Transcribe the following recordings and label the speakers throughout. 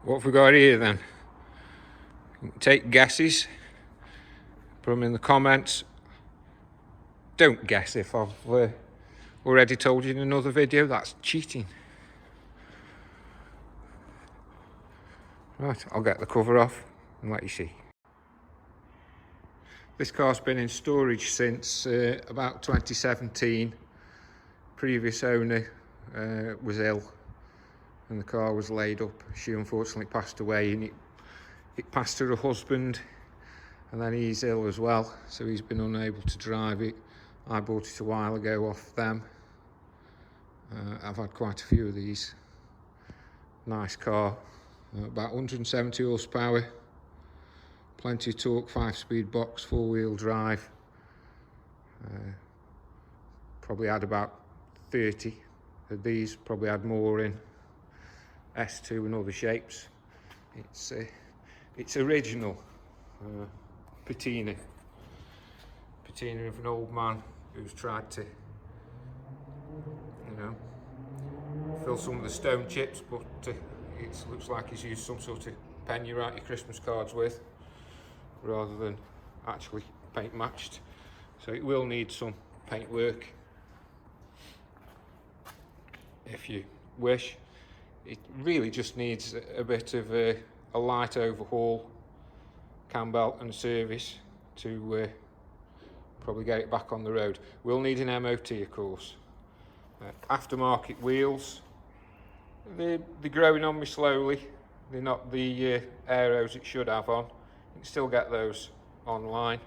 Speaker 1: What have we got here then? Take guesses, put them in the comments. Don't guess if I've already told you in another video. That's cheating. Right, I'll get the cover off and let you see. This car's been in storage since about 2017. Previous owner was ill and the car was laid up. She unfortunately passed away, and it passed to her husband, and then he's ill as well, so he's been unable to drive it. I bought it a while ago off them. I've had quite a few of these. Nice car, about 170 horsepower, plenty of torque, 5-speed box, 4-wheel drive. Probably had about 30 of these, probably had more in S2 and other shapes. It's original patina of an old man who's tried to, fill some of the stone chips, but it looks like he's used some sort of pen you write your Christmas cards with, rather than actually paint matched. So it will need some paint work if you wish. It really just needs a bit of a light overhaul, cam belt and a service to probably get it back on the road. We'll need an MOT, of course. Aftermarket wheels, they're growing on me slowly. They're not the aeros it should have on. You can still get those online.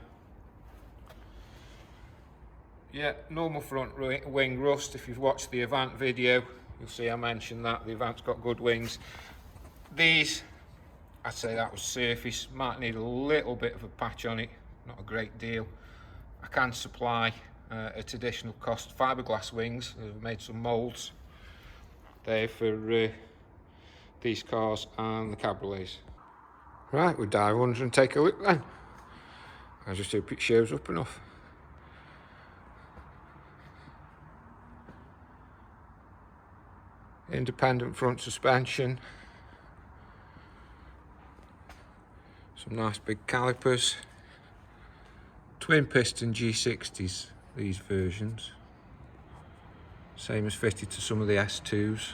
Speaker 1: Yeah, normal front wing rust. If you've watched the Avant video, you'll see I mentioned that the Avant's got good wings. These, I'd say that was surface. Might need a little bit of a patch on it, not a great deal. I can supply at additional cost fiberglass wings. I've made some moulds there for these cars and the cabriolets. Right, we'll dive under and take a look then. I just hope it shows up enough. Independent front suspension, some nice big calipers, twin piston G60s, these versions, same as fitted to some of the S2s.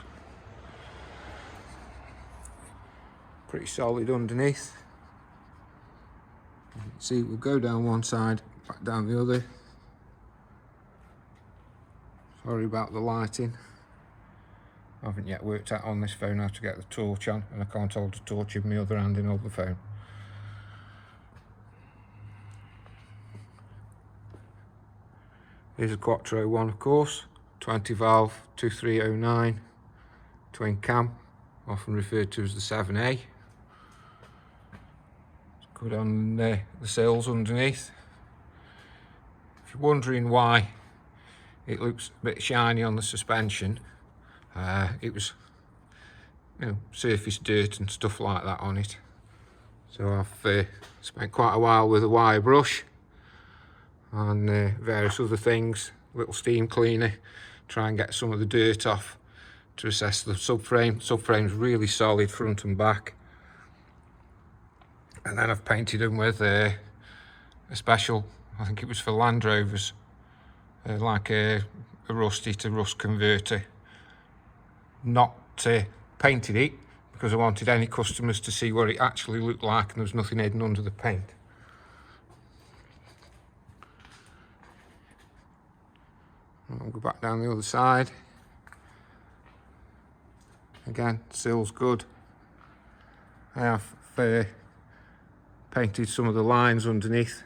Speaker 1: Pretty solid underneath. You can see we'll go down one side, back down the other. Sorry about the lighting. I haven't yet worked out on this phone how to get the torch on, and I can't hold the torch with my other hand and hold the phone. Here's a quattro one, of course, 20 valve 2309 twin cam, often referred to as the 7A. It's good on the sills underneath. If you're wondering why it looks a bit shiny on the suspension, it was, surface dirt and stuff like that on it. So I've spent quite a while with a wire brush and various other things, little steam cleaner, try and get some of the dirt off to assess the subframe. Subframe's really solid front and back. And then I've painted them with a special, I think it was for Land Rovers, like a rusty to rust converter. Not painted it because I wanted any customers to see what it actually looked like, and there was nothing hidden under the paint. I'll go back down the other side. Again, sill's good. I have painted some of the lines underneath,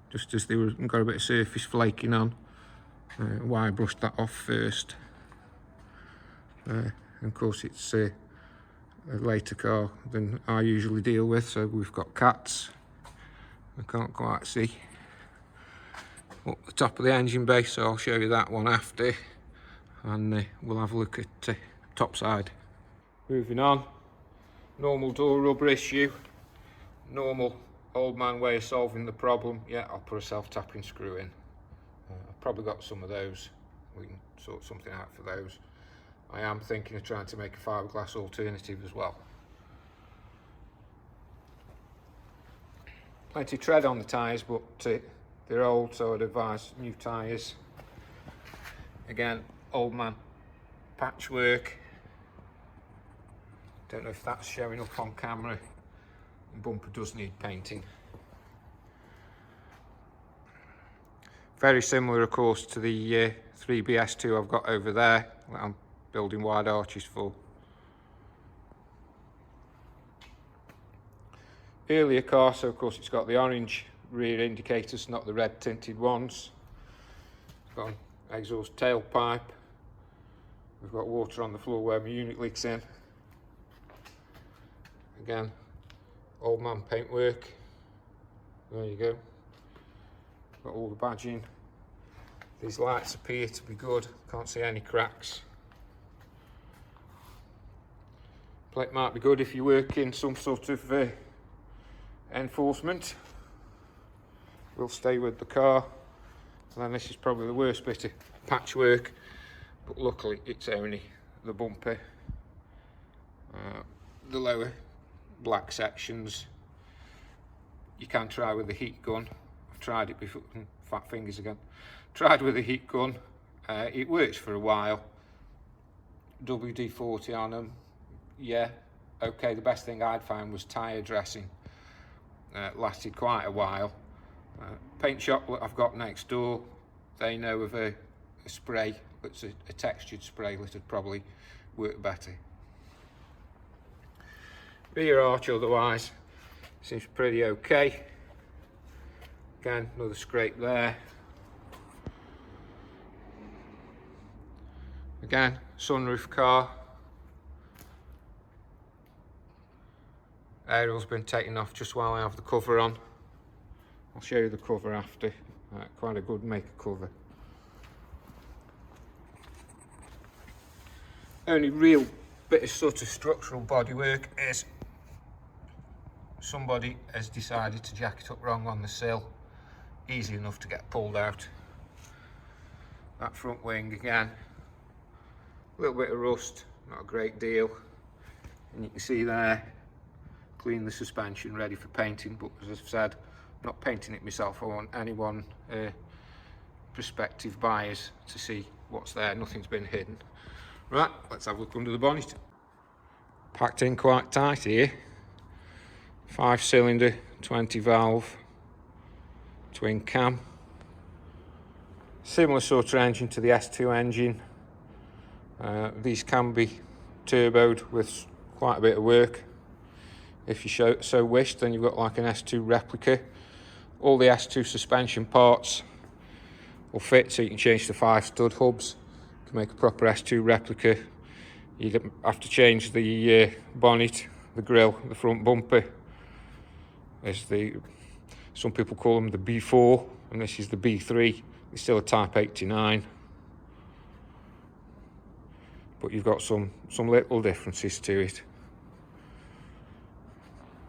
Speaker 1: just as they were got a bit of surface flaking on. Wire brushed that off first. And of course it's a later car than I usually deal with, so we've got cats. I can't quite see up the top of the engine bay, so I'll show you that one after, and we'll have a look at top side. Moving on, normal door rubber issue, normal old man way of solving the problem. Yeah, I'll put a self-tapping screw in. I've probably got some of those, we can sort something out for those. I am thinking of trying to make a fiberglass alternative as well. Plenty of tread on the tyres, but they're old, so I'd advise new tyres. Again, old man patchwork. Don't know if that's showing up on camera. The bumper does need painting. Very similar, of course, to the 3BS2 I've got over there that I'm building wide arches for. Earlier car, so of course it's got the orange rear indicators, not the red tinted ones. It's got an exhaust tailpipe. We've got water on the floor where my unit leaks in. Again, old man paintwork. There you go. Got all the badging. These lights appear to be good. Can't see any cracks. Plate might be good if you work in some sort of enforcement. We'll stay with the car. And then this is probably the worst bit of patchwork, but luckily it's only the bumper. The lower black sections you can try with the heat gun. I've tried it before. Fat fingers again. Tried with the heat gun. It works for a while. WD-40 on them, yeah, okay. The best thing I'd found was tyre dressing. Lasted quite a while. Paint shop that I've got next door, they know of a spray that's a textured spray that would probably work better. Rear arch otherwise seems pretty okay. Again, another scrape there. Again, sunroof car. Aerial's been taken off just while I have the cover on. I'll show you the cover after. Quite a good maker cover. Only real bit of sort of structural bodywork is somebody has decided to jack it up wrong on the sill. Easy enough to get pulled out. That front wing again, a little bit of rust, not a great deal. And you can see there, clean the suspension, ready for painting, but as I've said, I'm not painting it myself. I want anyone, prospective buyers, to see what's there. Nothing's been hidden. Right, let's have a look under the bonnet. Packed in quite tight here. 5-cylinder, 20 valve, twin cam. Similar sort of engine to the S2 engine. These can be turboed with quite a bit of work. If you so wish, then you've got like an S2 replica. All the S2 suspension parts will fit, so you can change the 5 stud hubs. You can make a proper S2 replica. You have to change the bonnet, the grille, the front bumper. Some people call them the B4, and this is the B3. It's still a Type 89. But you've got some little differences to it.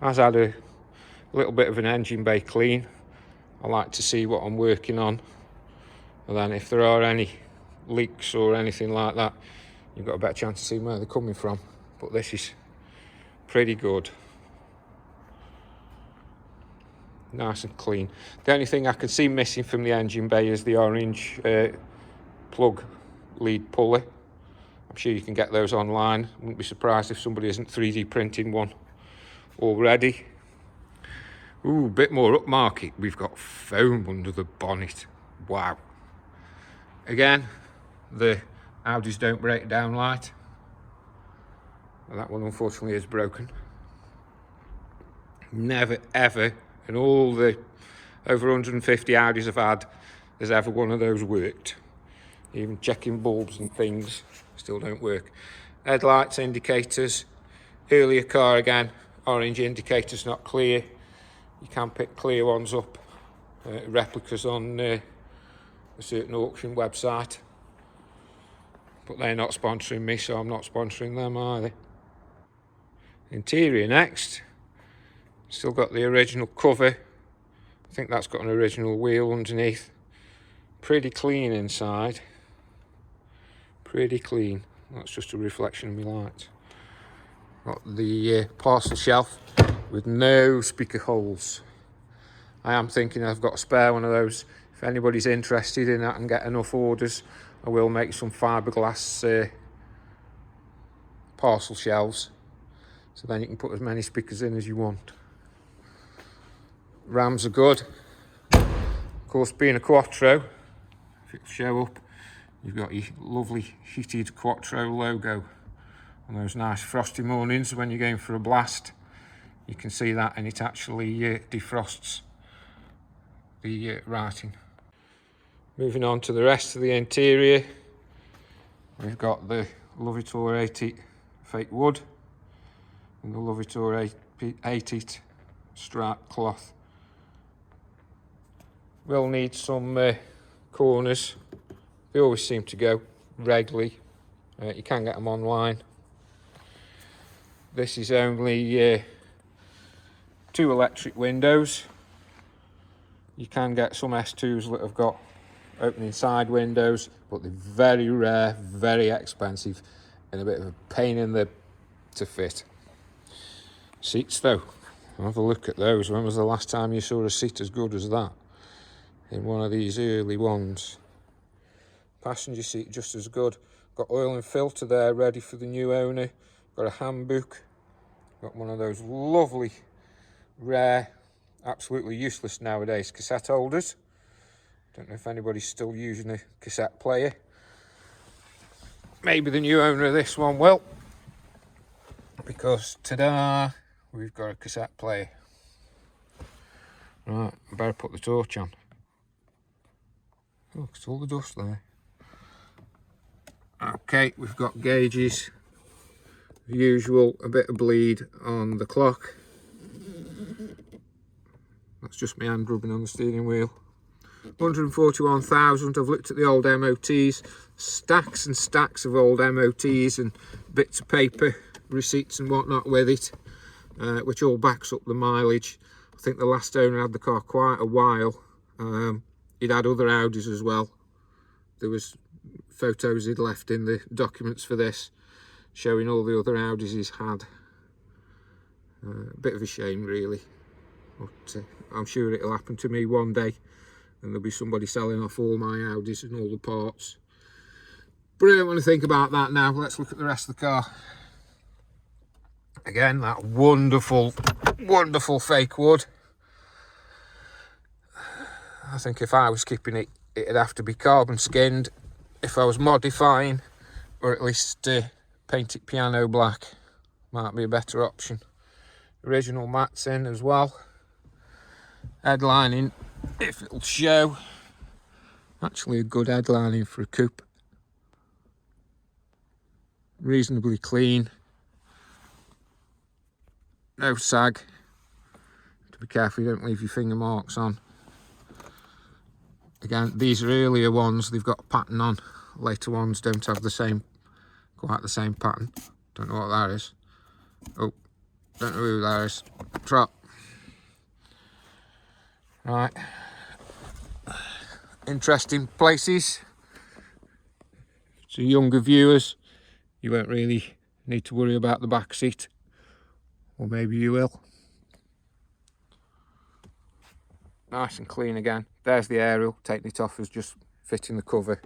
Speaker 1: Has had a little bit of an engine bay clean. I like to see what I'm working on, and then if there are any leaks or anything like that, you've got a better chance of seeing where they're coming from. But this is pretty good. Nice and clean. The only thing I can see missing from the engine bay is the orange plug lead pulley. I'm sure you can get those online. Wouldn't be surprised if somebody isn't 3D printing one already. Ooh, a bit more upmarket. We've got foam under the bonnet. Wow. Again, the Audis don't break down light. Well, that one unfortunately is broken. Never ever, in all the over 150 Audis I've had, has ever one of those worked. Even checking bulbs and things still don't work. Headlights, indicators. Earlier car again, orange indicators not clear. You can pick clear ones up, replicas on a certain auction website, but they're not sponsoring me, so I'm not sponsoring them either. Interior next. Still got the original cover. I think that's got an original wheel underneath. Pretty clean inside. Pretty clean. That's just a reflection of my light. Got the parcel shelf with no speaker holes. I am thinking I've got a spare one of those. If anybody's interested in that and get enough orders, I will make some fiberglass parcel shelves, so then you can put as many speakers in as you want. Rams are good. Of course, being a quattro, if it'll show up, you've got your lovely heated quattro logo. On those nice frosty mornings when you're going for a blast, you can see that, and it actually defrosts the writing. Moving on to the rest of the interior, we've got the Lovitor 80 fake wood and the Lovitor 80 striped cloth. We'll need some corners. They always seem to go regularly. You can get them online. This is only 2 electric windows. You can get some S2s that have got opening side windows, but they're very rare, very expensive, and a bit of a pain in the to fit. Seats though, have a look at those. When was the last time you saw a seat as good as that in one of these early ones? Passenger seat just as good. Got oil and filter there ready for the new owner. Got a handbook. Got one of those lovely, rare, absolutely useless nowadays cassette holders. Don't know if anybody's still using a cassette player. Maybe the new owner of this one will, because ta-da, we've got a cassette player. Right, I better put the torch on. Look, it's all the dust there. Okay, we've got gauges. Usual, a bit of bleed on the clock. That's just my hand rubbing on the steering wheel. 141,000. I've looked at the old MOTs, stacks and stacks of old MOTs and bits of paper, receipts and whatnot with it, which all backs up the mileage. I think the last owner had the car quite a while. He'd had other Audis as well. There was photos he'd left in the documents for this, showing all the other Audis he's had. A bit of a shame really, but I'm sure it'll happen to me one day, and there'll be somebody selling off all my Audis and all the parts. But I don't want to think about that now. Let's look at the rest of the car. Again, that wonderful, wonderful fake wood. I think if I was keeping it, it'd have to be carbon skinned. If I was modifying, or at least paint it piano black, might be a better option. Original mats in as well. Headlining, if it'll show, actually a good headlining for a coupe. Reasonably clean. No sag. To be careful you don't leave your finger marks on. Again, these are earlier ones, they've got a pattern on. Later ones don't have the same, quite the same pattern. Don't know what that is. Oh, don't know who that is. Trot. Right. Interesting places. So younger viewers, you won't really need to worry about the back seat. Or maybe you will. Nice and clean again. There's the aerial, taking it off as just fitting the cover.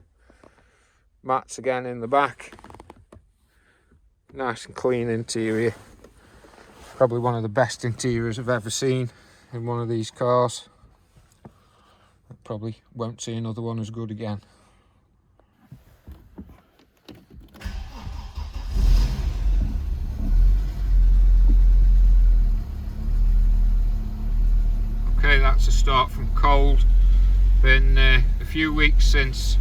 Speaker 1: Mats again in the back. Nice and clean interior. Probably one of the best interiors I've ever seen in one of these cars. Probably won't see another one as good again. Okay, that's a start from cold. Been a few weeks since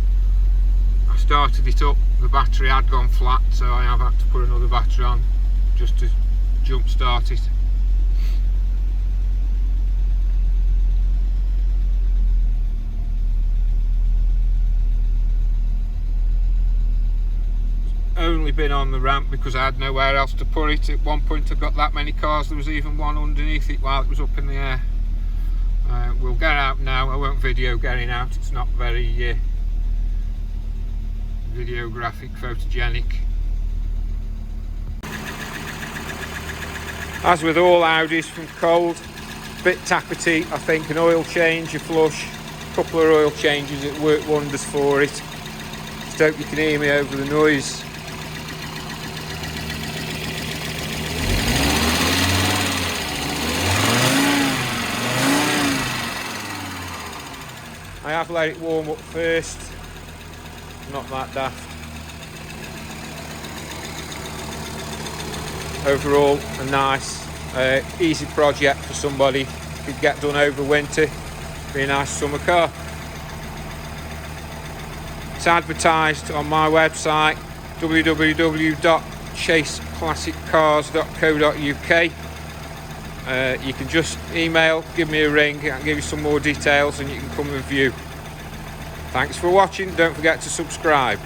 Speaker 1: I started it up. The battery had gone flat, so I have had to put another battery on just to jump start it. Only been on the ramp because I had nowhere else to put it. At one point I got that many cars, there was even one underneath it while it was up in the air. We'll get out now. I won't video getting out, it's not very videographic, photogenic. As with all Audis from cold, bit tappety. I think an oil change, a flush, a couple of oil changes, it worked wonders for it. Just hope you can hear me over the noise. I have let it warm up first, not that daft. Overall, a nice, easy project for somebody. Could get done over winter, be a nice summer car. It's advertised on my website, www.chaseclassiccars.co.uk. You can just email, give me a ring, I can give you some more details and you can come and view. Thanks for watching, don't forget to subscribe.